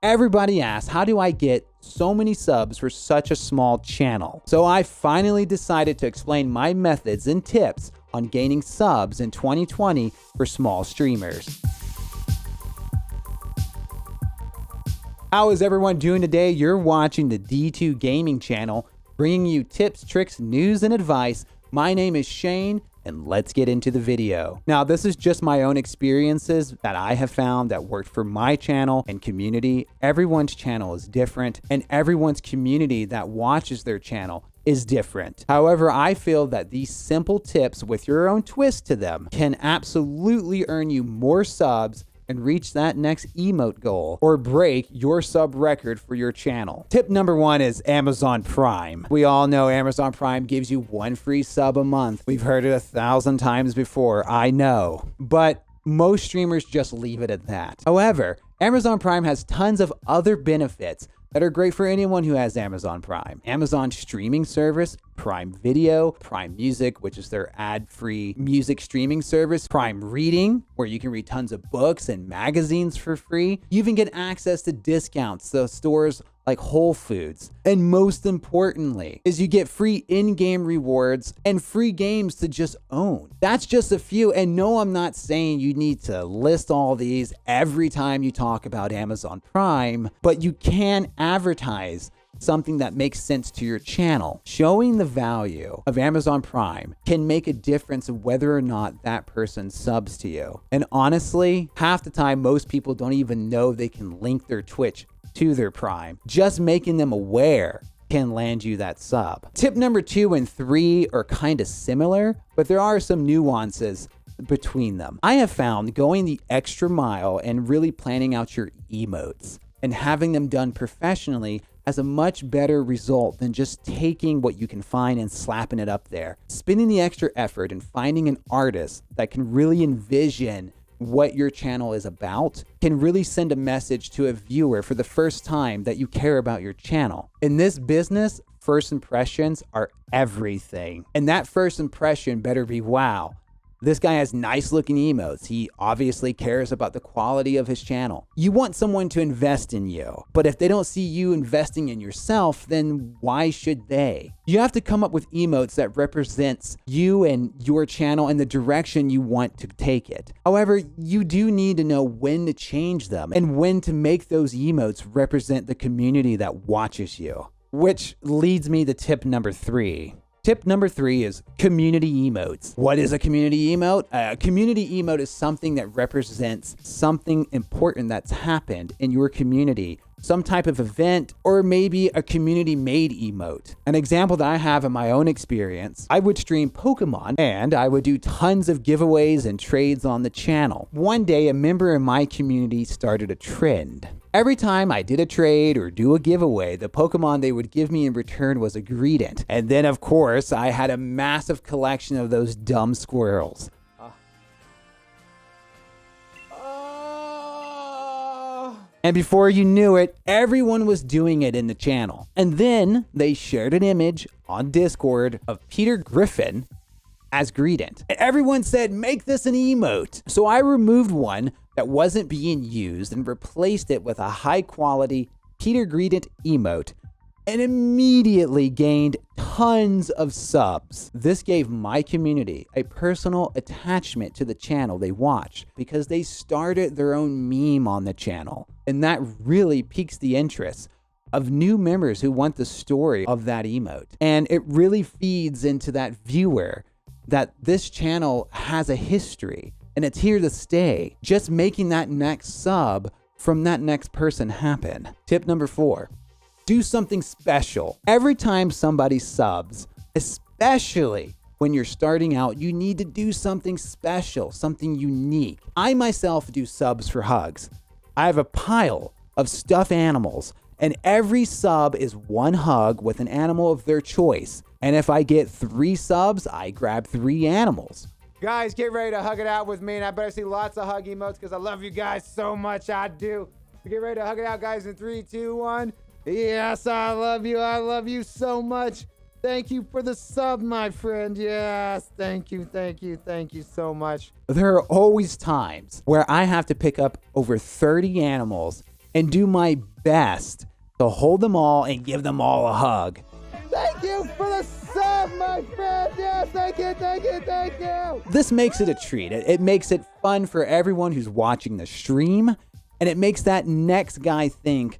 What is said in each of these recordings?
Everybody asks, how do I get so many subs for such a small channel? So I finally decided to explain my methods and tips on gaining subs in 2020 for small streamers. How is everyone doing today? You're watching the D2 Gaming channel, bringing you tips, tricks, news, and advice. My name is Shane, and let's get into the video. Now, this is just my own experiences that I have found that worked for my channel and community. Everyone's channel is different, and everyone's community that watches their channel is different. However, I feel that these simple tips with your own twist to them can absolutely earn you more subs and reach that next emote goal or break your sub record for your channel. Tip number 1 is Amazon Prime. We all know Amazon Prime gives you 1 free sub a month. We've heard it 1,000 times before, I know, but most streamers just leave it at that. However, Amazon Prime has tons of other benefits that are great for anyone who has Amazon Prime. Amazon streaming service, Prime Video, Prime Music, which is their ad-free music streaming service, Prime Reading, where you can read tons of books and magazines for free. You even get access to discounts, so stores like Whole Foods. And most importantly is you get free in-game rewards and free games to just own. That's just a few. And no, I'm not saying you need to list all these every time you talk about Amazon Prime, but you can advertise something that makes sense to your channel. Showing the value of Amazon Prime can make a difference of whether or not that person subs to you. And honestly, half the time, most people don't even know they can link their Twitch to their Prime. Just making them aware can land you that sub. Tip number 2 and 3 are kind of similar, but there are some nuances between them. I have found going the extra mile and really planning out your emotes and having them done professionally has a much better result than just taking what you can find and slapping it up there. Spending the extra effort and finding an artist that can really envision what your channel is about can really send a message to a viewer for the first time that you care about your channel. In this business, first impressions are everything. And that first impression better be, wow, this guy has nice looking emotes. He obviously cares about the quality of his channel. You want someone to invest in you, but if they don't see you investing in yourself, then why should they? You have to come up with emotes that represents you and your channel and the direction you want to take it. However, you do need to know when to change them and when to make those emotes represent the community that watches you. Which leads me to tip number 3. Tip number 3 is community emotes. What is a community emote? A community emote is something that represents something important that's happened in your community, some type of event, or maybe a community-made emote. An example that I have in my own experience, I would stream Pokemon and I would do tons of giveaways and trades on the channel. One day, a member in my community started a trend. Every time I did a trade or do a giveaway, the Pokemon they would give me in return was a Greedent. And then, of course, I had a massive collection of those dumb squirrels. And before you knew it, everyone was doing it in the channel. And then they shared an image on Discord of Peter Griffin as Greedent. And everyone said, make this an emote. So I removed one that wasn't being used and replaced it with a high quality Peter Greedent emote and immediately gained tons of subs. This gave my community a personal attachment to the channel they watch because they started their own meme on the channel. And that really piques the interest of new members who want the story of that emote. And it really feeds into that viewer that this channel has a history and it's here to stay. Just making that next sub from that next person happen. Tip number 4, do something special. Every time somebody subs, especially when you're starting out, you need to do something special, something unique. I myself do subs for hugs. I have a pile of stuffed animals, and every sub is one hug with an animal of their choice. And if I get 3 subs, I grab 3 animals. Guys, get ready to hug it out with me, and I better see lots of hug emotes because I love you guys so much. I do. Get ready to hug it out, guys, in 3, 2, 1. Yes, I love you. I love you so much. Thank you for the sub, my friend. Yes, thank you so much. There are always times where I have to pick up over 30 animals and do my best to hold them all and give them all a hug. Thank you for the sub, my friend. Yes, thank you, thank you, thank you. This makes it a treat. It makes it fun for everyone who's watching the stream, and it makes that next guy think,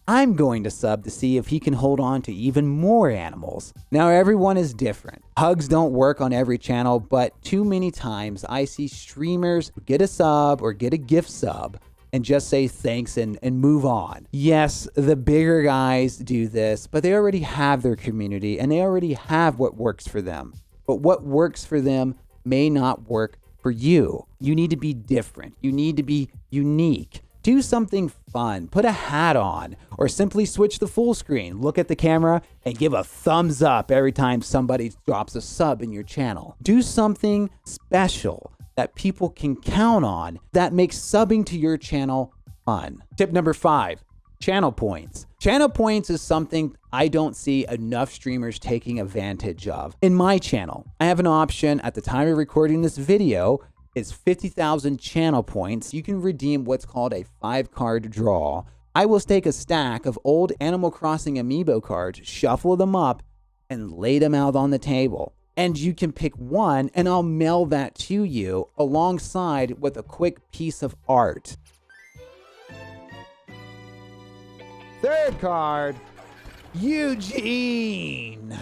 I'm going to sub to see if he can hold on to even more animals. Now, everyone is different. Hugs don't work on every channel, but too many times I see streamers get a sub or get a gift sub and just say thanks and move on. Yes, the bigger guys do this, but they already have their community and they already have what works for them. But what works for them may not work for you. You need to be different. You need to be unique. Do something fun, put a hat on, or simply switch the full screen. Look at the camera and give a thumbs up every time somebody drops a sub in your channel. Do something special that people can count on that makes subbing to your channel fun. Tip number 5, channel points. Channel points is something I don't see enough streamers taking advantage of. In my channel, I have an option at the time of recording this video. It's 50,000 channel points. You can redeem what's called a 5-card draw. I will stake a stack of old Animal Crossing amiibo cards, shuffle them up, and lay them out on the table. And you can pick one, and I'll mail that to you alongside with a quick piece of art. 3rd card, Eugene.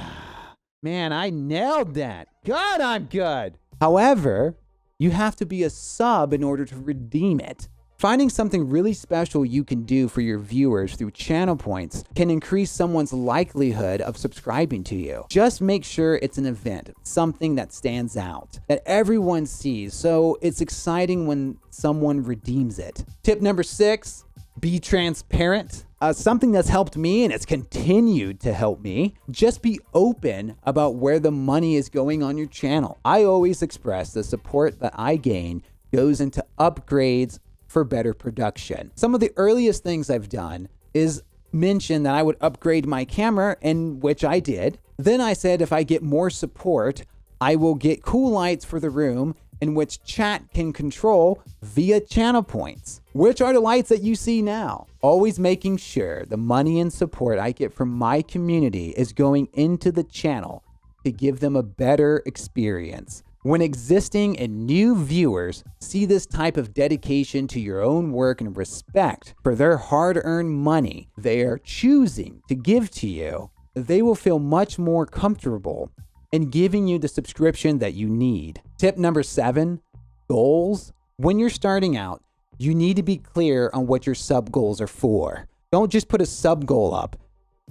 Man, I nailed that. God, I'm good. However, you have to be a sub in order to redeem it. Finding something really special you can do for your viewers through channel points can increase someone's likelihood of subscribing to you. Just make sure it's an event, something that stands out, that everyone sees, so it's exciting when someone redeems it. Tip number 6, be transparent. Something that's helped me and it's continued to help me. Just be open about where the money is going on your channel. I always express the support that I gain goes into upgrades for better production. Some of the earliest things I've done is mention that I would upgrade my camera, and which I did. Then I said if I get more support, I will get cool lights for the room in which chat can control via channel points, which are the lights that you see now. Always making sure the money and support I get from my community is going into the channel to give them a better experience. When existing and new viewers see this type of dedication to your own work and respect for their hard-earned money they are choosing to give to you, they will feel much more comfortable in giving you the subscription that you need. Tip number 7, goals. When you're starting out, you need to be clear on what your sub goals are for. Don't just put a sub goal up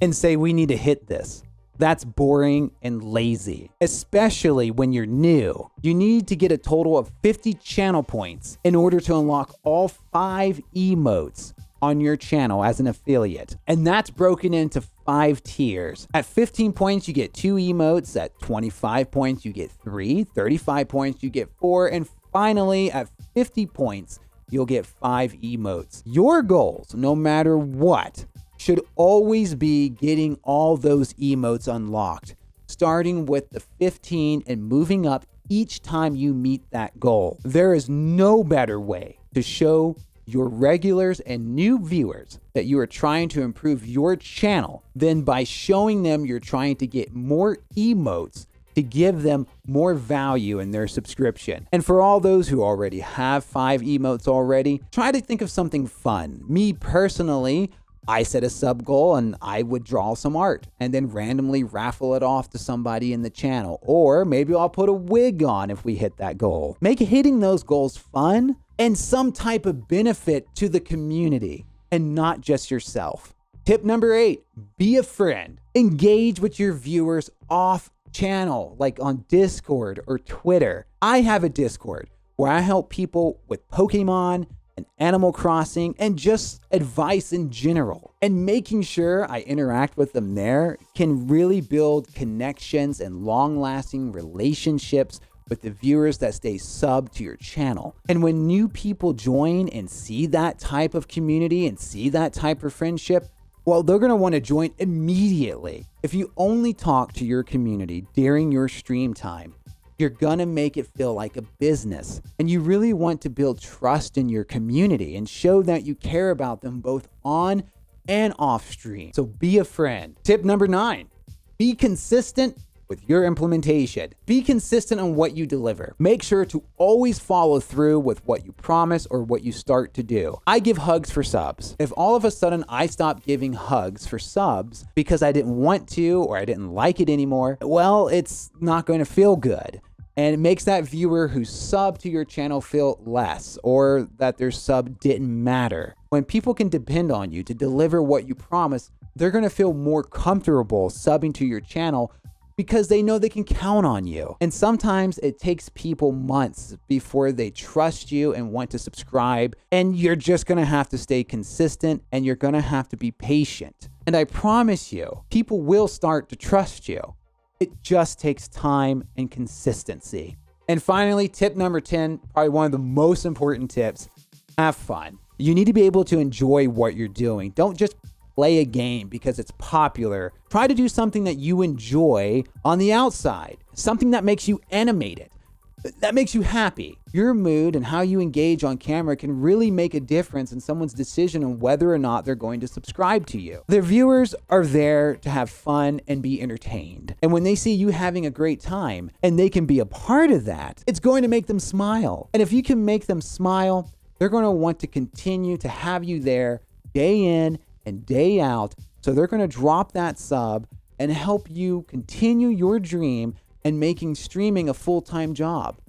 and say we need to hit this. That's boring and lazy, especially when you're new. You need to get a total of 50 channel points in order to unlock all 5 emotes on your channel as an affiliate. And that's broken into 5 tiers. At 15 points, you get 2 emotes. At 25 points, you get 3. 35 points, you get 4. And finally, at 50 points, you'll get 5 emotes. Your goals, no matter what, should always be getting all those emotes unlocked, starting with the 15 and moving up each time you meet that goal. There is no better way to show your regulars and new viewers that you are trying to improve your channel than by showing them you're trying to get more emotes to give them more value in their subscription. And for all those who already have 5 emotes already, try to think of something fun. Me personally, I set a sub goal and I would draw some art and then randomly raffle it off to somebody in the channel. Or maybe I'll put a wig on if we hit that goal. Make hitting those goals fun and some type of benefit to the community and not just yourself. Tip number 8, be a friend. Engage with your viewers off channel, like on Discord or Twitter. I have a Discord where I help people with Pokemon and Animal Crossing and just advice in general. And making sure I interact with them there can really build connections and long-lasting relationships with the viewers that stay subbed to your channel. And when new people join and see that type of community and see that type of friendship, well, they're gonna wanna join immediately. If you only talk to your community during your stream time, you're gonna make it feel like a business. And you really want to build trust in your community and show that you care about them both on and off stream. So be a friend. Tip number 9, be consistent with your implementation. Be consistent on what you deliver. Make sure to always follow through with what you promise or what you start to do. I give hugs for subs. If all of a sudden I stop giving hugs for subs because I didn't want to or I didn't like it anymore, well, it's not going to feel good. And it makes that viewer who subbed to your channel feel less, or that their sub didn't matter. When people can depend on you to deliver what you promise, they're going to feel more comfortable subbing to your channel because they know they can count on you. And sometimes it takes people months before they trust you and want to subscribe. And you're just gonna have to stay consistent and you're gonna have to be patient. And I promise you, people will start to trust you. It just takes time and consistency. And finally, tip number 10, probably one of the most important tips, have fun. You need to be able to enjoy what you're doing. Don't just play a game because it's popular. Try to do something that you enjoy on the outside, something that makes you animated, that makes you happy. Your mood and how you engage on camera can really make a difference in someone's decision on whether or not they're going to subscribe to you. Their viewers are there to have fun and be entertained. And when they see you having a great time and they can be a part of that, it's going to make them smile. And if you can make them smile, they're going to want to continue to have you there day in and day out. So they're going to drop that sub and help you continue your dream and making streaming a full-time job.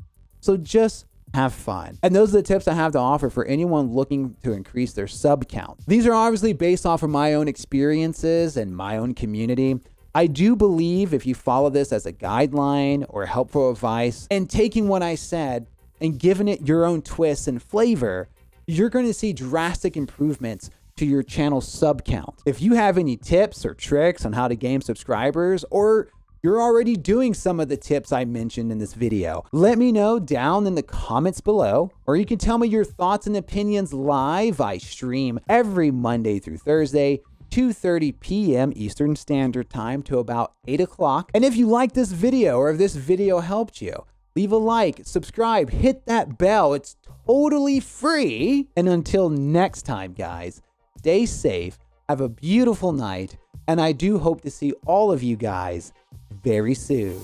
So just have fun. And those are the tips I have to offer for anyone looking to increase their sub count. These are obviously based off of my own experiences and my own community. I do believe if you follow this as a guideline or helpful advice and taking what I said and giving it your own twist and flavor, you're going to see drastic improvements to your channel sub count. If you have any tips or tricks on how to gain subscribers, or you're already doing some of the tips I mentioned in this video, let me know down in the comments below, or you can tell me your thoughts and opinions live. I stream every Monday through Thursday, 2:30 p.m. Eastern Standard Time to about 8 o'clock. And if you like this video or if this video helped you, leave a like, subscribe, hit that bell. It's totally free. And until next time, guys, stay safe, have a beautiful night, and I do hope to see all of you guys very soon.